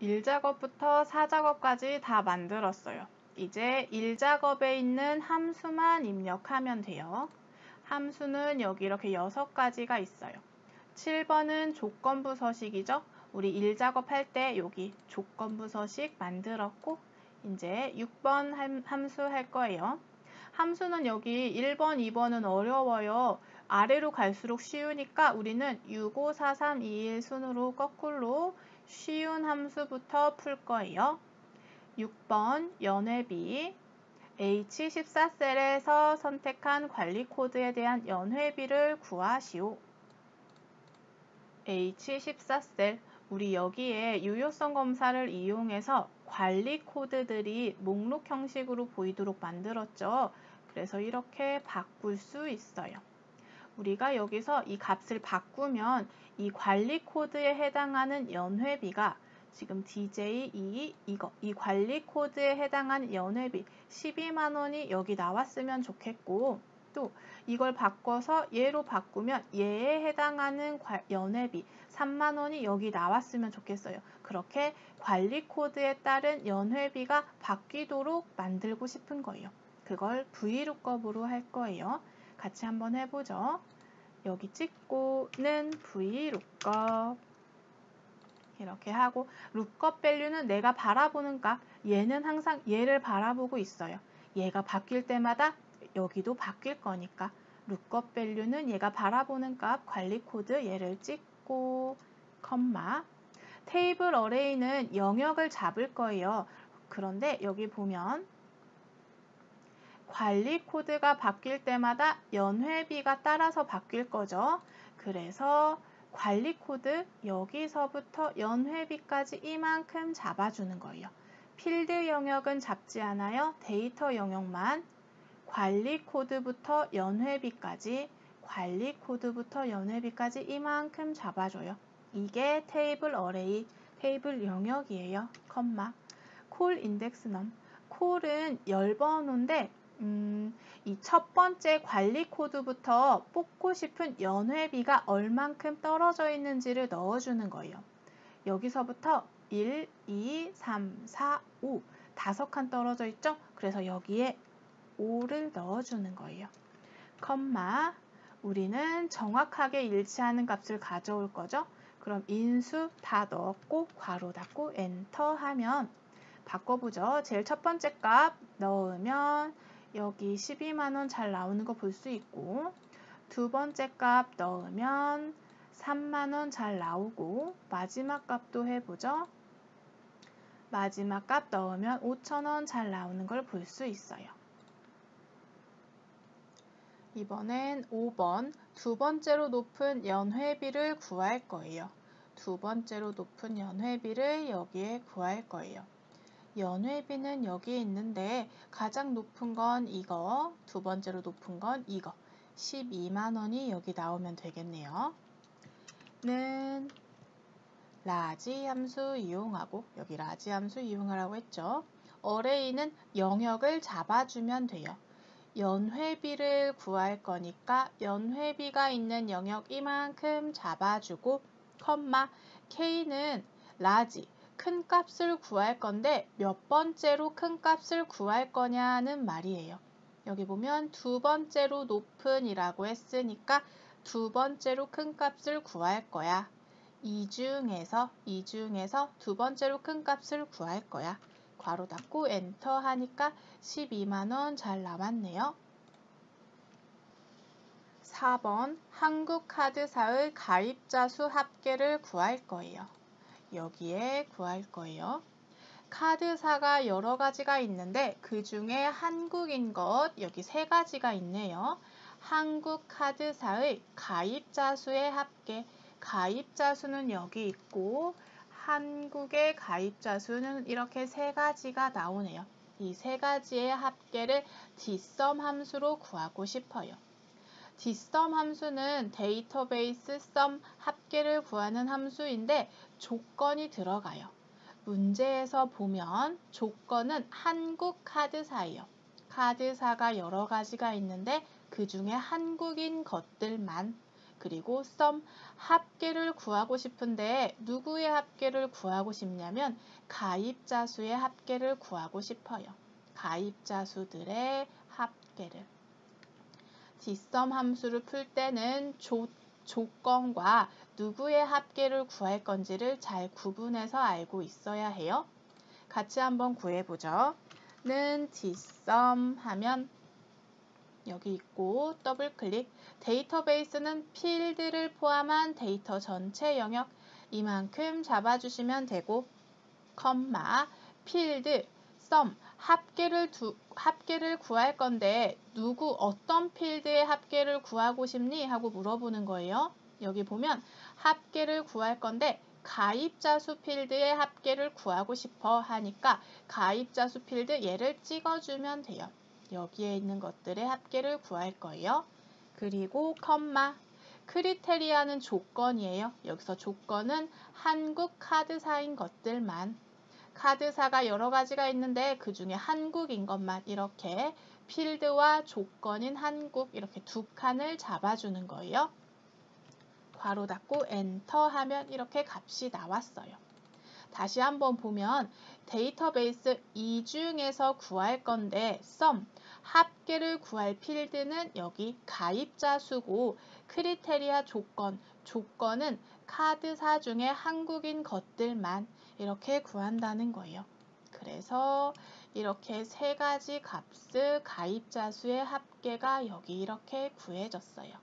1작업부터 4작업까지 다 만들었어요. 이제 1작업에 있는 함수만 입력하면 돼요. 함수는 여기 이렇게 6가지가 있어요. 7번은 조건부 서식이죠. 우리 1작업 할 때 여기 조건부 서식 만들었고 이제 6번 함수 할 거예요. 함수는 여기 1번, 2번은 어려워요. 아래로 갈수록 쉬우니까 우리는 6, 5, 4, 3, 2, 1 순으로 거꾸로 쉬운 함수부터 풀 거예요. 6번 연회비 H14셀에서 선택한 관리 코드에 대한 연회비를 구하시오. H14셀, 우리 여기에 유효성 검사를 이용해서 관리 코드들이 목록 형식으로 보이도록 만들었죠. 그래서 이렇게 바꿀 수 있어요. 우리가 여기서 이 값을 바꾸면 이 관리 코드에 해당하는 연회비가 지금 DJ2 이 관리 코드에 해당하는 연회비 12만 원이 여기 나왔으면 좋겠고, 또 이걸 바꿔서 얘로 바꾸면 얘에 해당하는 연회비 3만 원이 여기 나왔으면 좋겠어요. 그렇게 관리 코드에 따른 연회비가 바뀌도록 만들고 싶은 거예요. 그걸 VLOOKUP으로 할 거예요. 같이 한번 해보죠. 여기 찍고는 VLOOKUP 이렇게 하고, lookup value는 내가 바라보는 값, 얘는 항상 얘를 바라보고 있어요. 얘가 바뀔 때마다 여기도 바뀔 거니까 lookup value는 얘가 바라보는 값, 관리 코드 얘를 찍고 컴마. 테이블 어레이는 영역을 잡을 거예요. 그런데 여기 보면 관리 코드가 바뀔 때마다 연회비가 따라서 바뀔 거죠. 그래서 관리 코드 여기서부터 연회비까지 이만큼 잡아주는 거예요. 필드 영역은 잡지 않아요. 데이터 영역만. 관리 코드부터 연회비까지, 관리 코드부터 연회비까지 이만큼 잡아줘요. 이게 테이블 어레이, 테이블 영역이에요. 컴마. 콜 인덱스 넘. 콜은 열번호인데 이 첫 번째 관리 코드부터 뽑고 싶은 연회비가 얼만큼 떨어져 있는지를 넣어주는 거예요. 여기서부터 1, 2, 3, 4, 5 5칸 떨어져 있죠? 그래서 여기에 5를 넣어주는 거예요. 컴마. 우리는 정확하게 일치하는 값을 가져올 거죠? 그럼 인수 다 넣었고 괄호 닫고 엔터 하면 바꿔보죠. 제일 첫 번째 값 넣으면 여기 12만 원 잘 나오는 거 볼 수 있고, 두 번째 값 넣으면 3만 원 잘 나오고, 마지막 값도 해보죠. 마지막 값 넣으면 5천 원 잘 나오는 걸 볼 수 있어요. 이번엔 5번 두 번째로 높은 연회비를 구할 거예요. 두 번째로 높은 연회비를 여기에 구할 거예요. 연회비는 여기 있는데 가장 높은 건 이거, 두 번째로 높은 건 이거. 12만 원이 여기 나오면 되겠네요. 는 라지 함수 이용하고, 여기 라지 함수 이용하라고 했죠. 어레이는 영역을 잡아주면 돼요. 연회비를 구할 거니까 연회비가 있는 영역 이만큼 잡아주고, 컴마. K는 라지, 큰 값을 구할 건데 몇 번째로 큰 값을 구할 거냐는 말이에요. 여기 보면 두 번째로 높은 이라고 했으니까 두 번째로 큰 값을 구할 거야. 이 중에서 두 번째로 큰 값을 구할 거야. 괄호 닫고 엔터 하니까 12만 원 잘 남았네요. 4번 한국카드사의 가입자 수 합계를 구할 거예요. 여기에 구할 거예요. 카드사가 여러 가지가 있는데 그 중에 한국인 것 여기 3가지가 있네요. 한국카드사의 가입자 수의 합계, 가입자 수는 여기 있고 한국의 가입자 수는 이렇게 3가지가 나오네요. 이 3가지의 합계를 dsum 함수로 구하고 싶어요. dsum 함수는 데이터베이스 sum 합계를 구하는 함수인데 조건이 들어가요. 문제에서 보면 조건은 한국 카드사예요. 카드사가 여러 가지가 있는데 그 중에 한국인 것들만, 그리고 sum 합계를 구하고 싶은데 누구의 합계를 구하고 싶냐면 가입자 수의 합계를 구하고 싶어요. 가입자 수들의 합계를. dsum 함수를 풀 때는 조건과 누구의 합계를 구할 건지를 잘 구분해서 알고 있어야 해요. 같이 한번 구해보죠. 는 dsum 하면 여기 있고 더블 클릭. 데이터베이스는 필드를 포함한 데이터 전체 영역 이만큼 잡아주시면 되고 컴마 필드 sum 합계를 구할 건데 어떤 필드의 합계를 구하고 싶니? 하고 물어보는 거예요. 여기 보면 합계를 구할 건데 가입자 수 필드의 합계를 구하고 싶어 하니까 가입자 수 필드 얘를 찍어주면 돼요. 여기에 있는 것들의 합계를 구할 거예요. 그리고 컴마 크리테리아는 조건이에요. 여기서 조건은 한국 카드사인 것들만. 카드사가 여러 가지가 있는데 그 중에 한국인 것만 이렇게 필드와 조건인 한국 이렇게 두 칸을 잡아주는 거예요. 괄호 닫고 엔터 하면 이렇게 값이 나왔어요. 다시 한번 보면 데이터베이스 이 중에서 구할 건데 sum 합계를 구할 필드는 여기 가입자 수고 크리테리아 조건은 카드사 중에 한국인 것들만 이렇게 구한다는 거예요. 그래서 이렇게 세 가지 값의 가입자 수의 합계가 여기 이렇게 구해졌어요.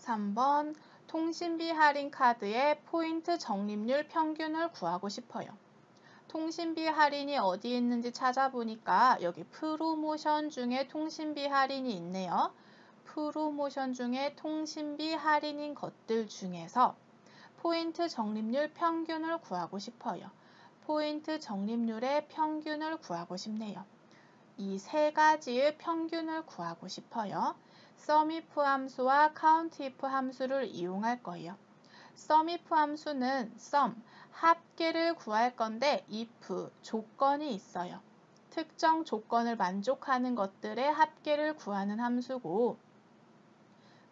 3번 통신비 할인 카드의 포인트 적립률 평균을 구하고 싶어요. 통신비 할인이 어디 있는지 찾아보니까 여기 프로모션 중에 통신비 할인이 있네요. 프로모션 중에 통신비 할인인 것들 중에서 포인트 적립률 평균을 구하고 싶어요. 포인트 적립률의 평균을 구하고 싶네요. 이 세 가지의 평균을 구하고 싶어요. SUMIF 함수와 COUNTIF 함수를 이용할 거예요. SUMIF 함수는 SUM, 합계를 구할 건데 if, 조건이 있어요. 특정 조건을 만족하는 것들의 합계를 구하는 함수고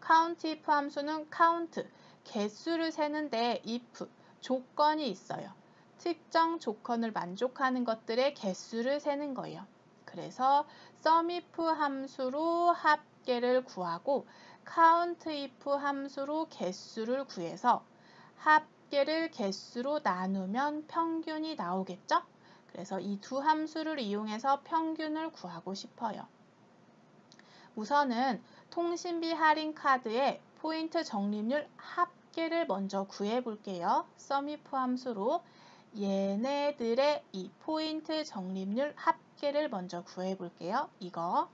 COUNTIF 함수는 count, 개수를 세는데 if, 조건이 있어요. 특정 조건을 만족하는 것들의 개수를 세는 거예요. 그래서 SUMIF 함수로 합계를 구하고 COUNTIF 함수로 개수를 구해서 합계를 개수로 나누면 평균이 나오겠죠? 그래서 이 두 함수를 이용해서 평균을 구하고 싶어요. 우선은 통신비 할인 카드의 포인트 적립률 합계를 먼저 구해 볼게요. SUMIF 함수로 얘네들의 이 포인트 적립률 합계를 먼저 구해 볼게요. 이거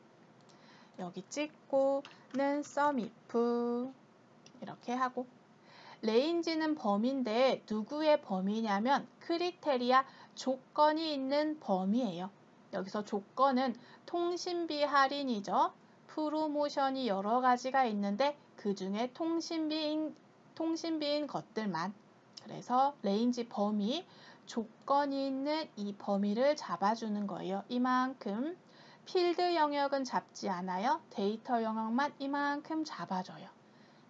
여기 찍고는 SUMIF 이렇게 하고 레인지는 범위인데 누구의 범위냐면 크리테리아 조건이 있는 범위예요. 여기서 조건은 통신비 할인이죠. 프로모션이 여러 가지가 있는데 그 중에 통신비인 것들만. 그래서 레인지 범위, 조건이 있는 이 범위를 잡아주는 거예요. 이만큼. 필드 영역은 잡지 않아요. 데이터 영역만 이만큼 잡아줘요.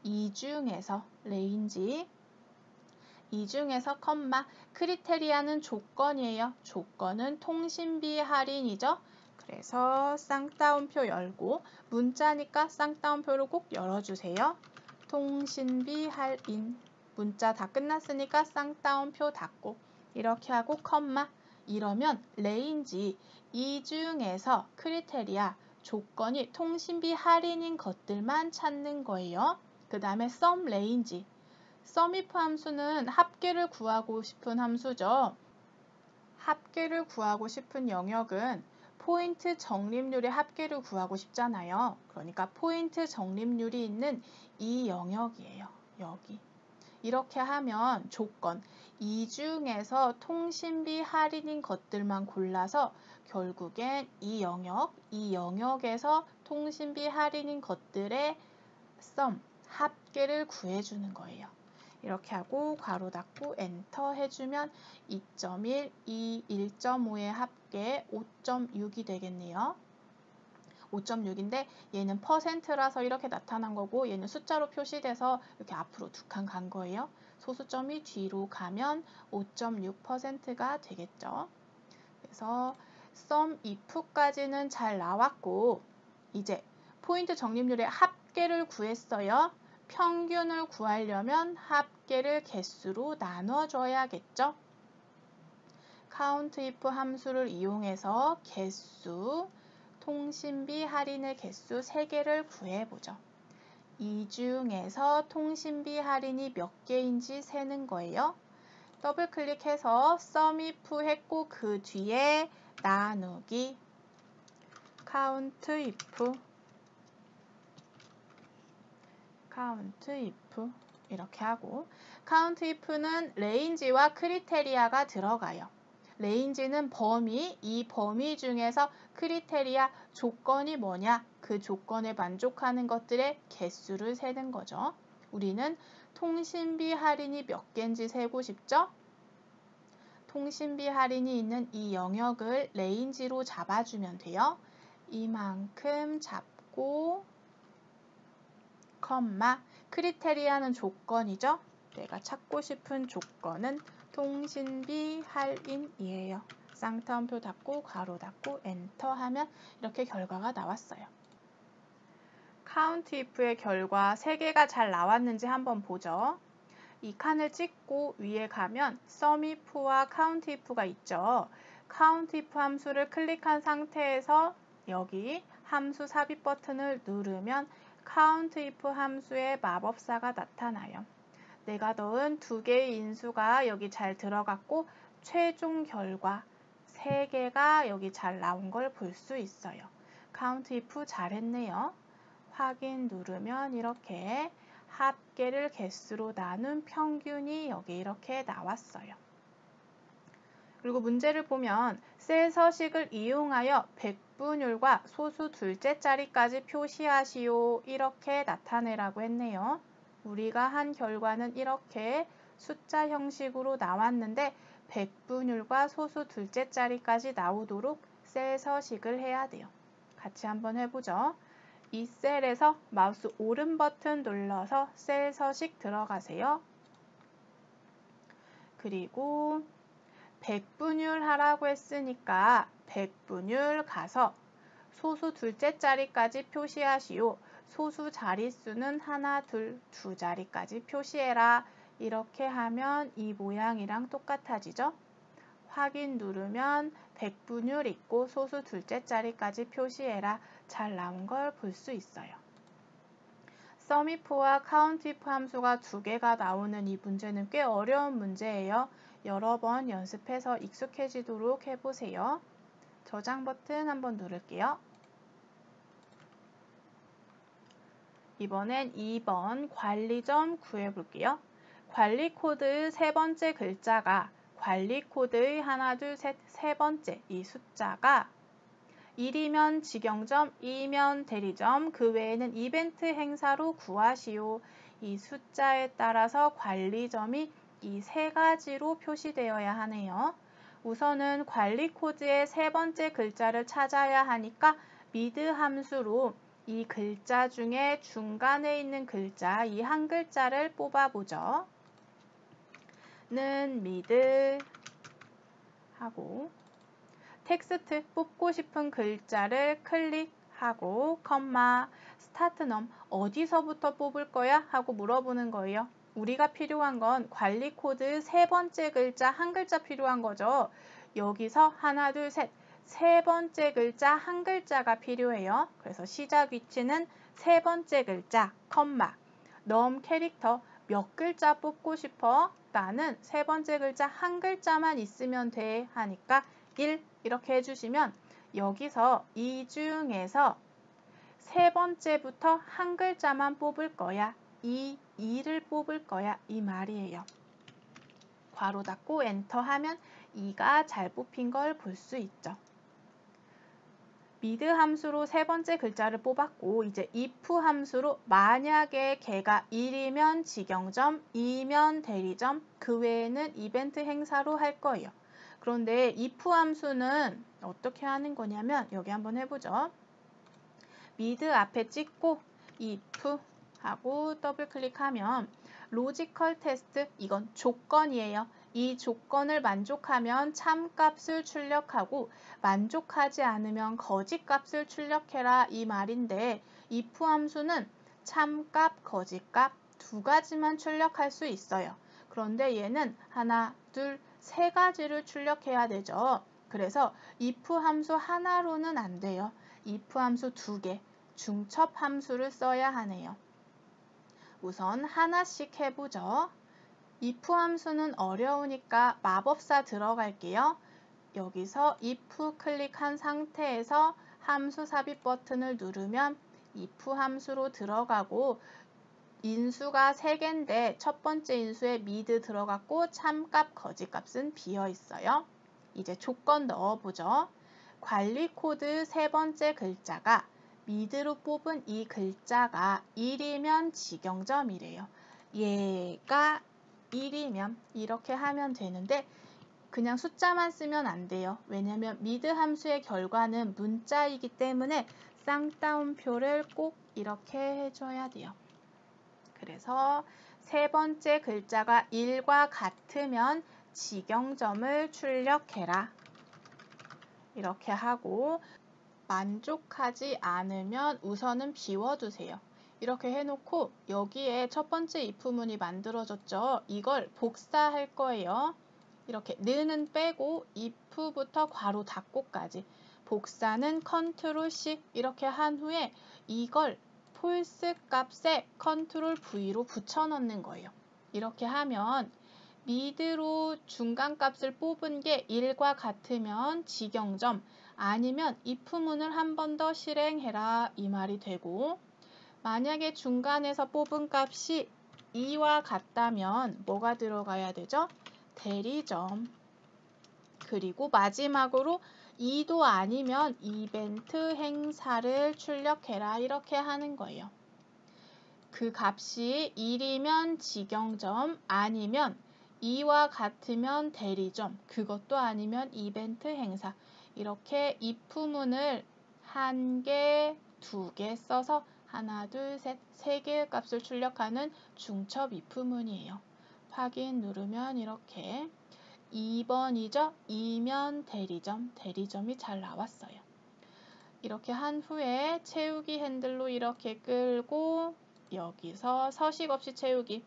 이 중에서 레인지, 이 중에서 컴마, 크리테리아는 조건이에요. 조건은 통신비 할인이죠. 그래서 쌍따옴표 열고 문자니까 쌍따옴표를 꼭 열어주세요. 통신비 할인 문자 다 끝났으니까 쌍따옴표 닫고 이렇게 하고 컴마 이러면 레인지 이 중에서 크리테리아 조건이 통신비 할인인 것들만 찾는 거예요. 그 다음에 sum range SUMIF 함수는 합계를 구하고 싶은 함수죠. 합계를 구하고 싶은 영역은 포인트 적립률의 합계를 구하고 싶잖아요. 그러니까 포인트 적립률이 있는 이 영역이에요. 여기. 이렇게 하면 조건, 이 중에서 통신비 할인인 것들만 골라서 결국엔 이 영역에서 통신비 할인인 것들의 sum, 합계를 구해주는 거예요. 이렇게 하고 괄호 닫고 엔터 해주면 2.1, 2, 1.5의 합계 5.6이 되겠네요. 5.6인데 얘는 퍼센트라서 이렇게 나타난 거고 얘는 숫자로 표시돼서 이렇게 앞으로 두 칸 간 거예요. 소수점이 뒤로 가면 5.6%가 되겠죠. 그래서 sum if까지는 잘 나왔고 이제 포인트 적립률의 합계를 구했어요. 평균을 구하려면 합계를 개수로 나눠줘야겠죠. countIF 함수를 이용해서 개수, 통신비 할인의 개수 3개를 구해보죠. 이 중에서 통신비 할인이 몇 개인지 세는 거예요. 더블 클릭해서 SUMIF 했고 그 뒤에 나누기 COUNTIF 이렇게 하고 COUNTIF는 레인지와 크리테리아가 들어가요. 레인지는 범위, 이 범위 중에서 크리테리아, 조건이 뭐냐? 그 조건에 만족하는 것들의 개수를 세는 거죠. 우리는 통신비 할인이 몇 개인지 세고 싶죠? 통신비 할인이 있는 이 영역을 레인지로 잡아주면 돼요. 이만큼 잡고 컴마 크리테리아는 조건이죠. 내가 찾고 싶은 조건은 통신비 할인이에요. 쌍따옴표 닫고 괄호 닫고 엔터 하면 이렇게 결과가 나왔어요. COUNTIF의 결과 3개가 잘 나왔는지 한번 보죠. 이 칸을 찍고 위에 가면 SUMIF와 COUNTIF가 있죠. COUNTIF 함수를 클릭한 상태에서 여기 함수 삽입 버튼을 누르면 COUNTIF 함수의 마법사가 나타나요. 내가 넣은 2개의 인수가 여기 잘 들어갔고 최종 결과 3개가 여기 잘 나온 걸 볼 수 있어요. COUNTIF 잘했네요. 확인 누르면 이렇게 합계를 개수로 나눈 평균이 여기 이렇게 나왔어요. 그리고 문제를 보면 셀 서식을 이용하여 백분율과 소수 둘째 자리까지 표시하시오 이렇게 나타내라고 했네요. 우리가 한 결과는 이렇게 숫자 형식으로 나왔는데 백분율과 소수 둘째 자리까지 나오도록 셀 서식을 해야 돼요. 같이 한번 해보죠. 이 셀에서 마우스 오른 버튼 눌러서 셀 서식 들어가세요. 그리고 백분율 하라고 했으니까 백분율 가서 소수 둘째 자리까지 표시하시오. 소수 자릿수는 하나, 둘, 두 자리까지 표시해라. 이렇게 하면 이 모양이랑 똑같아지죠? 확인 누르면 백분율 있고 소수 둘째 자리까지 표시해라. 잘 나온 걸 볼 수 있어요. SUMIF와 COUNTIF 함수가 2개가 나오는 이 문제는 꽤 어려운 문제예요. 여러 번 연습해서 익숙해지도록 해보세요. 저장 버튼 한번 누를게요. 이번엔 2번 관리점 구해볼게요. 관리 코드 3번째 글자가 관리 코드의 하나, 둘, 셋, 3번째 이 숫자가 1이면 직영점, 2면 대리점, 그 외에는 이벤트 행사로 구하시오. 이 숫자에 따라서 관리점이 이 3가지로 표시되어야 하네요. 우선은 관리 코드의 3번째 글자를 찾아야 하니까 미드 함수로 이 글자 중에 중간에 있는 글자, 이 한 글자를 뽑아보죠. 는 미드 하고 텍스트 뽑고 싶은 글자를 클릭하고 컴마 스타트 넘 어디서부터 뽑을 거야? 하고 물어보는 거예요. 우리가 필요한 건 관리 코드 3번째 글자 한 글자 필요한 거죠. 여기서 하나, 둘, 셋 3번째 글자 한 글자가 필요해요. 그래서 시작 위치는 3번째 글자 컴마 넘 캐릭터 몇 글자 뽑고 싶어? 나는 3번째 글자 한 글자만 있으면 돼 하니까 1 이렇게 해주시면 여기서 이 중에서 3번째부터 한 글자만 뽑을 거야. 2를 뽑을 거야. 이 말이에요. 괄호 닫고 엔터 하면 2가 잘 뽑힌 걸 볼 수 있죠. 미드 함수로 3번째 글자를 뽑았고 이제 if 함수로 만약에 걔가 1이면 직영점, 2면 대리점, 그 외에는 이벤트 행사로 할 거예요. 그런데 if 함수는 어떻게 하는 거냐면 여기 한번 해보죠. 미드 앞에 찍고 if 하고 더블 클릭하면 로지컬 테스트, 이건 조건이에요. 이 조건을 만족하면 참값을 출력하고 만족하지 않으면 거짓값을 출력해라 이 말인데 if 함수는 참값, 거짓값 두 가지만 출력할 수 있어요. 그런데 얘는 하나, 둘, 세 가지를 출력해야 되죠. 그래서 if 함수 하나로는 안 돼요. if 함수 두 개, 중첩 함수를 써야 하네요. 우선 하나씩 해보죠. if 함수는 어려우니까 마법사 들어갈게요. 여기서 if 클릭한 상태에서 함수 삽입 버튼을 누르면 if 함수로 들어가고 인수가 3개인데 첫 번째 인수에 mid 들어갔고 참값, 거짓값은 비어 있어요. 이제 조건 넣어보죠. 관리 코드 세 번째 글자가 mid로 뽑은 이 글자가 1이면 직영점이래요. 얘가 1이면 이렇게 하면 되는데 그냥 숫자만 쓰면 안 돼요. 왜냐면 mid 함수의 결과는 문자이기 때문에 쌍따옴표를 꼭 이렇게 해줘야 돼요. 그래서 세 번째 글자가 1과 같으면 직영점을 출력해라. 이렇게 하고 만족하지 않으면 우선은 비워두세요. 이렇게 해놓고 여기에 첫 번째 if문이 만들어졌죠. 이걸 복사할 거예요. 이렇게 는은 빼고 if부터 괄호 닫고까지 복사는 컨트롤 C 이렇게 한 후에 이걸 폴스 값에 컨트롤 V로 붙여넣는 거예요. 이렇게 하면 mid로 중간값을 뽑은 게 1과 같으면 직영점 아니면 if문을 한 번 더 실행해라 이 말이 되고 만약에 중간에서 뽑은 값이 2와 같다면 뭐가 들어가야 되죠? 대리점. 그리고 마지막으로 2도 아니면 이벤트 행사를 출력해라 이렇게 하는 거예요. 그 값이 1이면 직영점 아니면 2와 같으면 대리점 그것도 아니면 이벤트 행사 이렇게 if문을 1개, 2개 써서 하나, 둘, 셋, 3개의 값을 출력하는 중첩 if문이에요. 확인 누르면 이렇게 2번이죠. 2면 대리점, 대리점이 잘 나왔어요. 이렇게 한 후에 채우기 핸들로 이렇게 끌고 여기서 서식 없이 채우기.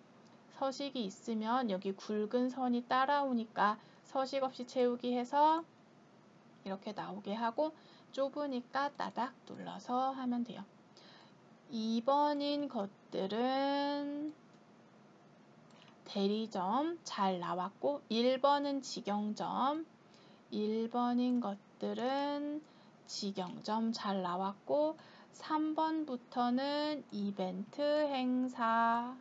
서식이 있으면 여기 굵은 선이 따라오니까 서식 없이 채우기 해서 이렇게 나오게 하고 좁으니까 따닥 눌러서 하면 돼요. 2번인 것들은 대리점 잘 나왔고 1번은 직영점 1번인 것들은 직영점 잘 나왔고 3번부터는 이벤트 행사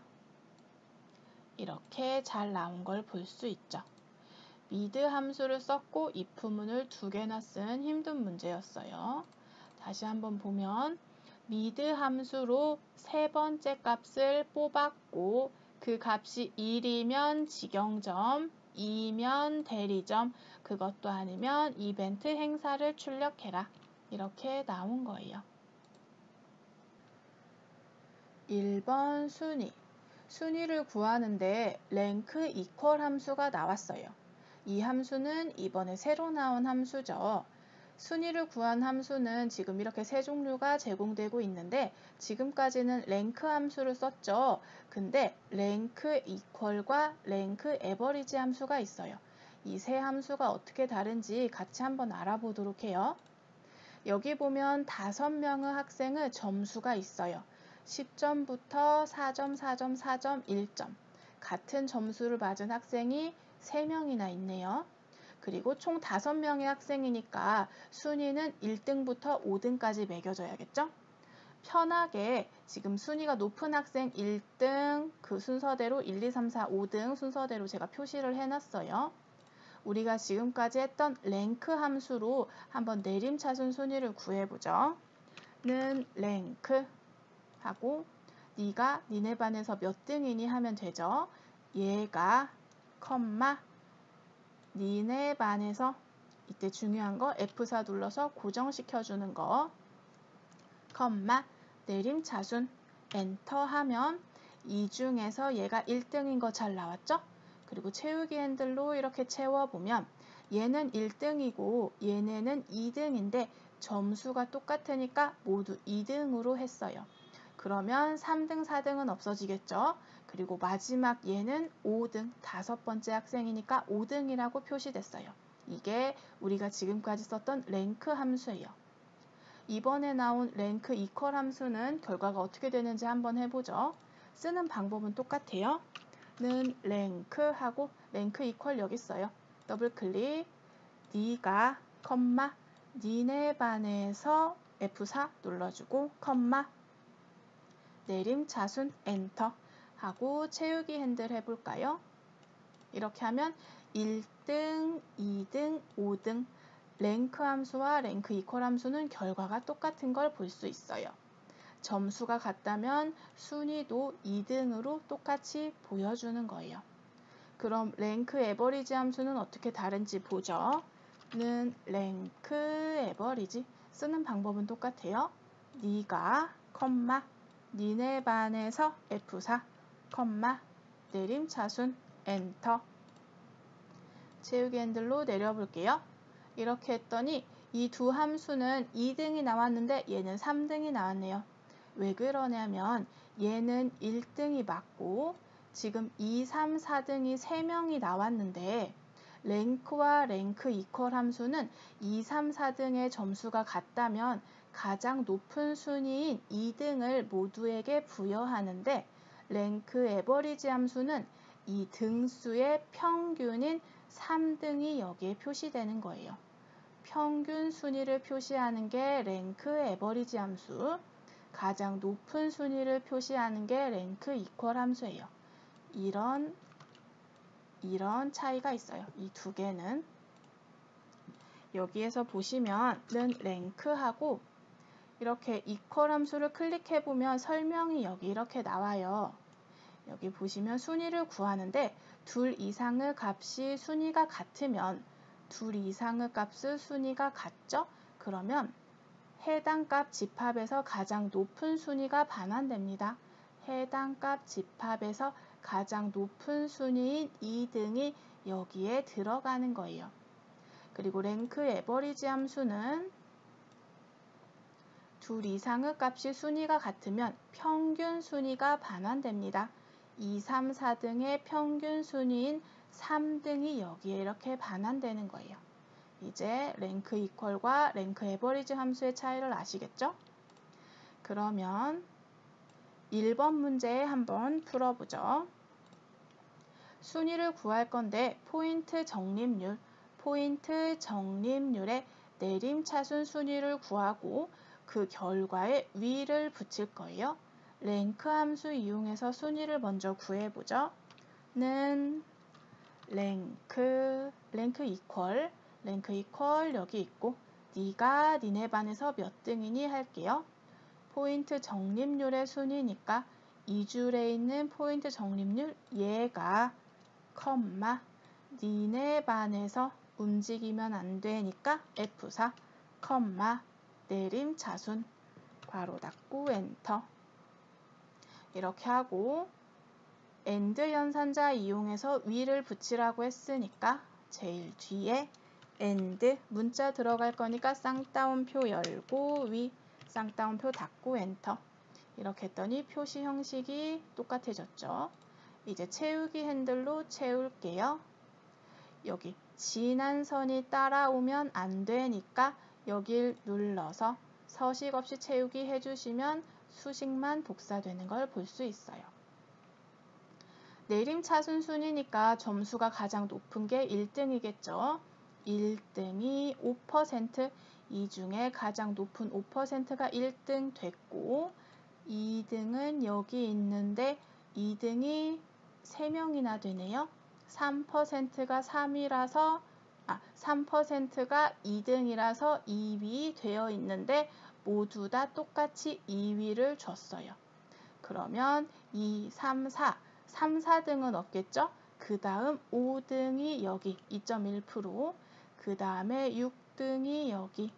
이렇게 잘 나온 걸 볼 수 있죠. mid 함수를 썼고 if문을 2개나 쓴 힘든 문제였어요. 다시 한번 보면 mid 함수로 세 번째 값을 뽑았고 그 값이 1이면 직영점, 2면 대리점, 그것도 아니면 이벤트 행사를 출력해라. 이렇게 나온 거예요. 1번 순위. 순위를 구하는데 랭크 이퀄 함수가 나왔어요. 이 함수는 이번에 새로 나온 함수죠. 순위를 구한 함수는 지금 이렇게 세 종류가 제공되고 있는데 지금까지는 랭크 함수를 썼죠. 근데 랭크 이퀄과 랭크 에버리지 함수가 있어요. 이 세 함수가 어떻게 다른지 같이 한번 알아보도록 해요. 여기 보면 5명의 학생의 점수가 있어요. 10점부터 4점, 4점, 4점, 1점. 같은 점수를 받은 학생이 3명이나 있네요. 그리고 총 5명의 학생이니까 순위는 1등부터 5등까지 매겨져야겠죠? 편하게 지금 순위가 높은 학생 1등 그 순서대로 1, 2, 3, 4, 5등 순서대로 제가 표시를 해놨어요. 우리가 지금까지 했던 랭크 함수로 한번 내림차순 순위를 구해보죠. 는 랭크 하고 네가 니네 반에서 몇 등이니 하면 되죠. 얘가 컴마 니네 반에서 이때 중요한 거 F4 눌러서 고정시켜주는 거 컴마, 내림차순, 엔터 하면 이 중에서 얘가 1등인 거 잘 나왔죠? 그리고 채우기 핸들로 이렇게 채워보면 얘는 1등이고 얘네는 2등인데 점수가 똑같으니까 모두 2등으로 했어요. 그러면 3등, 4등은 없어지겠죠? 그리고 마지막 얘는 5등, 5번째 학생이니까 5등이라고 표시됐어요. 이게 우리가 지금까지 썼던 랭크 함수예요. 이번에 나온 랭크 이퀄 함수는 결과가 어떻게 되는지 한번 해보죠. 쓰는 방법은 똑같아요. 는 랭크하고 랭크 이퀄 여기 있어요. 더블 클릭, 네가 컴마 니네 반에서 F4 눌러주고 컴마 내림차순 엔터 하고 채우기 핸들 해볼까요? 이렇게 하면 1등, 2등, 5등 랭크 함수와 랭크 이퀄 함수는 결과가 똑같은 걸 볼 수 있어요. 점수가 같다면 순위도 2등으로 똑같이 보여주는 거예요. 그럼 랭크 에버리지 함수는 어떻게 다른지 보죠. 는 랭크 에버리지 쓰는 방법은 똑같아요. 네가 컴마 니네 반에서 F4 컴마 내림차순 엔터 채우기 핸들로 내려볼게요. 이렇게 했더니 이 두 함수는 2등이 나왔는데 얘는 3등이 나왔네요. 왜 그러냐면 얘는 1등이 맞고 지금 2, 3, 4등이 3명이 나왔는데 랭크와 랭크 이퀄 함수는 2, 3, 4등의 점수가 같다면 가장 높은 순위인 2등을 모두에게 부여하는데 랭크 에버리지 함수는 이 등수의 평균인 3등이 여기에 표시되는 거예요. 평균 순위를 표시하는 게 랭크 에버리지 함수, 가장 높은 순위를 표시하는 게 랭크 이퀄 함수예요. 이런 차이가 있어요. 이 두 개는. 여기에서 보시면 는 랭크하고 이렇게 이퀄 함수를 클릭해 보면 설명이 여기 이렇게 나와요. 여기 보시면 순위를 구하는데 둘 이상의 값이 순위가 같으면 둘 이상의 값의 순위가 같죠? 그러면 해당 값 집합에서 가장 높은 순위가 반환됩니다. 해당 값 집합에서 가장 높은 순위인 2등이 여기에 들어가는 거예요. 그리고 랭크 에버리지 함수는 둘 이상의 값이 순위가 같으면 평균 순위가 반환됩니다. 2, 3, 4등의 평균 순위인 3등이 여기에 이렇게 반환되는 거예요. 이제 랭크 이퀄과 랭크 에버리지 함수의 차이를 아시겠죠? 그러면 1번 문제 한번 풀어보죠. 순위를 구할 건데 포인트 적립률의 내림차순 순위를 구하고 그 결과에 위를 붙일 거예요. 랭크 함수 이용해서 순위를 먼저 구해보죠. 는 랭크 이퀄 여기 있고 네가 니네 반에서 몇 등이니 할게요. 포인트 적립률의 순위니까 이 줄에 있는 포인트 적립률 얘가 컴마 니네 반에서 움직이면 안 되니까 F4 컴마 내림차순 괄호 닫고 엔터 이렇게 하고 AND 연산자 이용해서 위를 붙이라고 했으니까 제일 뒤에 AND 문자 들어갈 거니까 쌍따옴표 열고 위 쌍따옴표 닫고 엔터 이렇게 했더니 표시 형식이 똑같아졌죠. 이제 채우기 핸들로 채울게요. 여기 진한 선이 따라오면 안 되니까 여길 눌러서 서식 없이 채우기 해주시면 수식만 복사되는 걸 볼 수 있어요. 내림차순 순위니까 점수가 가장 높은 게 1등이겠죠. 1등이 5%, 이 중에 가장 높은 5%가 1등 됐고 2등은 여기 있는데 2등이 3명이나 되네요. 3%가 3이라서 3%가 2등이라서 2위 되어 있는데 모두 다 똑같이 2위를 줬어요. 그러면 2, 3, 4, 3, 4등은 없겠죠? 그 다음 5등이 여기 2.1%, 그 다음에 6등이 여기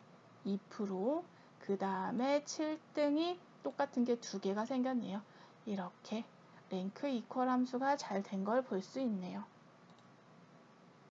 2%, 그 다음에 7등이 똑같은 게 2개가 생겼네요. 이렇게 랭크 이퀄 함수가 잘 된 걸 볼 수 있네요.